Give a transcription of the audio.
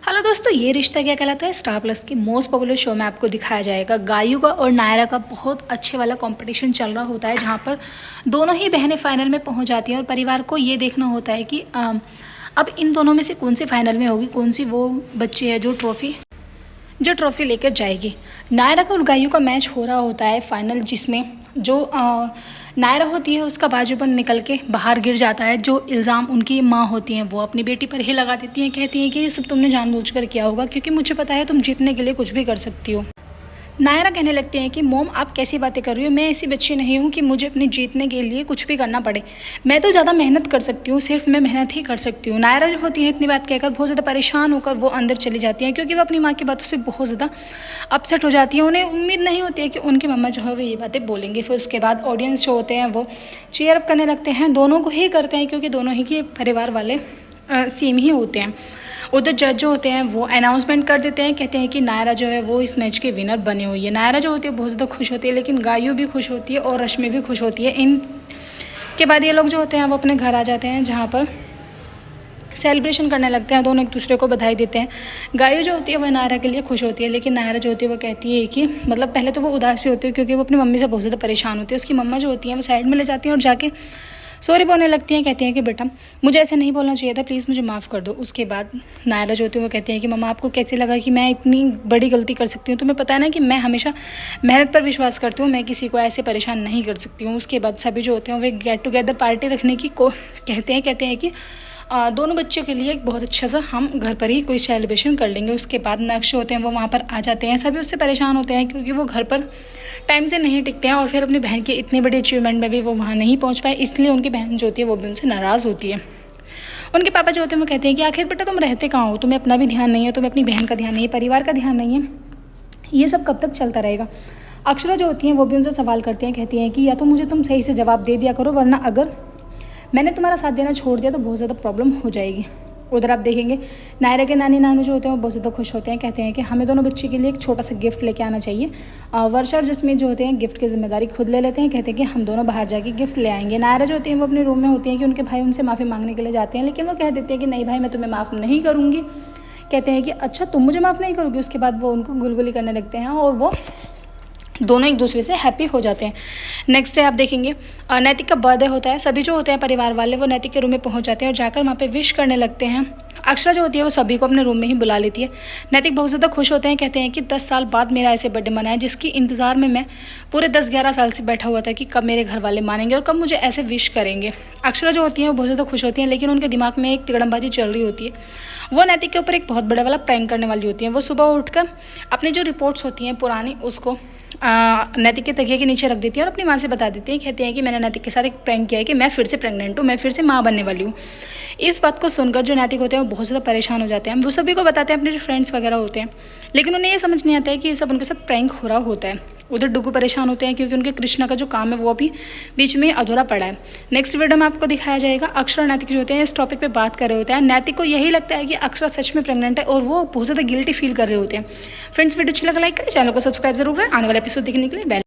Hello दोस्तों, ये रिश्ता क्या कहलाता है स्टार प्लस की मोस्ट पॉपुलर शो में आपको दिखाया जाएगा। गायू का और नायरा का बहुत अच्छे वाला कंपटीशन चल रहा होता है, जहाँ पर दोनों ही बहनें फाइनल में पहुँच जाती हैं और परिवार को ये देखना होता है कि अब इन दोनों में से कौन सी फाइनल में होगी, कौन सी वो बच्ची है जो ट्रॉफी लेकर जाएगी। नायरा का और गायू का मैच हो रहा होता है फाइनल, जिसमें जो नायरा होती है उसका बाजूबंद निकल के बाहर गिर जाता है। जो इल्ज़ाम उनकी माँ होती हैं वो अपनी बेटी पर ही लगा देती हैं, कहती हैं कि ये सब तुमने जानबूझकर किया होगा, क्योंकि मुझे पता है तुम जीतने के लिए कुछ भी कर सकती हो। नायरा कहने लगते हैं कि मोम आप कैसी बातें कर रही हो, मैं ऐसी बच्ची नहीं हूँ कि मुझे अपने जीतने के लिए कुछ भी करना पड़े। मैं तो ज़्यादा मेहनत कर सकती हूँ, सिर्फ मैं मेहनत ही कर सकती हूँ। नायरा जो होती है इतनी बात कहकर बहुत ज़्यादा परेशान होकर वो अंदर चली जाती हैं, क्योंकि वो अपनी माँ की बातों से बहुत ज़्यादा अपसेट हो जाती है। उन्हें उम्मीद नहीं होती है कि उनकी मम्मा जो है वो ये बातें बोलेंगे। फिर उसके बाद ऑडियंस जो होते हैं वो चीयर अप करने लगते हैं, दोनों को ही करते हैं, क्योंकि दोनों ही के परिवार वाले सेम ही होते हैं। उधर जज जो होते हैं वो अनाउंसमेंट कर देते हैं, कहते हैं कि नायरा जो है वो इस मैच के विनर बनी हुई है। नायरा जो होती है बहुत ज़्यादा खुश होती है, लेकिन गायू भी खुश होती है और रश्मि भी खुश होती है। इन के बाद ये लोग जो होते हैं वो अपने घर आ जाते हैं, जहाँ पर सेलिब्रेशन करने लगते हैं, दोनों एक दूसरे को बधाई देते हैं। गायू जो होती है वो नायरा के लिए खुश होती है, लेकिन नायरा जो होती है वो कहती है कि मतलब पहले तो वो उदास सी होती है, क्योंकि वो अपनी मम्मी से बहुत ज़्यादा परेशान होती है। उसकी मम्मा जो होती है वो साइड में ले जाती हैं और जाके सॉरी बोलने लगती हैं, कहती हैं कि बेटा मुझे ऐसे नहीं बोलना चाहिए था, प्लीज़ मुझे माफ़ कर दो। उसके बाद नायरा जो होती है वो कहती है कि मम्मा आपको कैसे लगा कि मैं इतनी बड़ी गलती कर सकती हूँ, तुम्हें पता है ना कि मैं हमेशा मेहनत पर विश्वास करती हूँ, मैं किसी को ऐसे परेशान नहीं कर सकती हूँ। उसके बाद सभी जो होते हैं वो एक गेट टुगेदर पार्टी रखने की कहते हैं कि दोनों बच्चों के लिए एक बहुत अच्छा सा हम घर पर ही कोई सेलिब्रेशन कर लेंगे। उसके बाद नक्श होते हैं वो वहाँ पर आ जाते हैं। सभी उससे परेशान होते हैं, क्योंकि वो घर पर टाइम से नहीं टिकते हैं और फिर अपनी बहन की इतनी बड़ी अचीवमेंट में भी वो वहाँ नहीं पहुँच पाए, इसलिए उनकी बहन जो होती है वो भी उनसे नाराज़ होती है। उनके पापा जो होते हैं वो कहते हैं कि आखिर बेटा तुम रहते कहाँ हो, तुम्हें अपना भी ध्यान नहीं है, तुम्हें अपनी बहन का ध्यान नहीं है, परिवार का ध्यान नहीं है, ये सब कब तक चलता रहेगा। अक्षरा जो होती हैं वो भी उनसे सवाल करती हैं, कहती हैं कि या तो मुझे तुम सही से जवाब दे दिया करो, वरना अगर मैंने तुम्हारा साथ देना छोड़ दिया तो बहुत ज़्यादा प्रॉब्लम हो जाएगी। उधर आप देखेंगे नायरा के नानी नानू जो होते हैं वो बहुत ज़्यादा खुश होते हैं, कहते हैं कि हमें दोनों बच्चे के लिए एक छोटा सा गिफ्ट लेके आना चाहिए। वर्षा और जस्मीन जो होते हैं गिफ्ट की जिम्मेदारी खुद ले लेते हैं, कहते हैं कि हम दोनों बाहर जाके गिफ्ट ले आएंगे। नायरा जो होती हैं वो अपने रूम में होती हैं कि उनके भाई उनसे माफ़ी मांगने के लिए जाते हैं, लेकिन वो कह देते हैं कि नहीं भाई मैं तुम्हें माफ़ नहीं करूँगी। कहते हैं कि अच्छा तुम मुझे माफ़ नहीं करोगी। उसके बाद वो उनको गुलगुली करने लगते हैं और वो दोनों एक दूसरे से हैप्पी हो जाते हैं। नेक्स्ट डे आप देखेंगे नैतिक का बर्थडे होता है। सभी जो होते हैं परिवार वाले वो नैतिक के रूम में पहुंच जाते हैं और जाकर वहाँ पे विश करने लगते हैं। अक्षरा जो होती है वो सभी को अपने रूम में ही बुला लेती है। नैतिक बहुत ज़्यादा खुश होते हैं, कहते हैं कि 10 साल बाद मेरा ऐसे बर्थडे मना है, जिसकी इंतज़ार में मैं पूरे 10-11 साल से बैठा हुआ था कि कब मेरे घर वाले मानेंगे और कब मुझे ऐसे विश करेंगे। अक्षरा जो होती है वो बहुत ज़्यादा खुश होती हैं, लेकिन उनके दिमाग में एक तिकड़मबाजी चल रही होती है। वो नैतिक के ऊपर एक बहुत बड़ा वाला प्रैंक करने वाली होती हैं। वो सुबह उठकर अपनी जो रिपोर्ट्स होती हैं पुरानी उसको नैतिक के तकिए के नीचे रख देती है और अपनी माँ से बता देती है, कहती हैं कि मैंने नैतिक के साथ एक प्रैंक किया है कि मैं फिर से प्रेग्नेंट हूँ, मैं फिर से माँ बनने वाली हूँ। इस बात को सुनकर जो नैतिक होते हैं वो बहुत ज़्यादा परेशान हो जाते हैं। वो सभी को बताते हैं, अपने जो फ्रेंड्स वगैरह होते हैं, लेकिन उन्हें ये समझ नहीं आता है कि ये सब उनके साथ प्रैंक हो रहा होता है। उधर डुगू परेशान होते हैं, क्योंकि उनके कृष्णा का जो काम है वो अभी बीच में अधूरा पड़ा है। नेक्स्ट वीडियो में आपको दिखाया जाएगा अक्षरा और नैतिक जो होते हैं इस टॉपिक पे बात कर रहे होते हैं। नैतिक को यही लगता है कि अक्षरा सच में प्रेग्नेंट है और वो बहुत ज़्यादा गिल्टी फील कर रहे होते हैं। फ्रेंड्स वीडियो अच्छा लगा लाइक करें, चैनल को सब्सक्राइब जरूर करें, आने वाला एपिसोड देखने के लिए बेल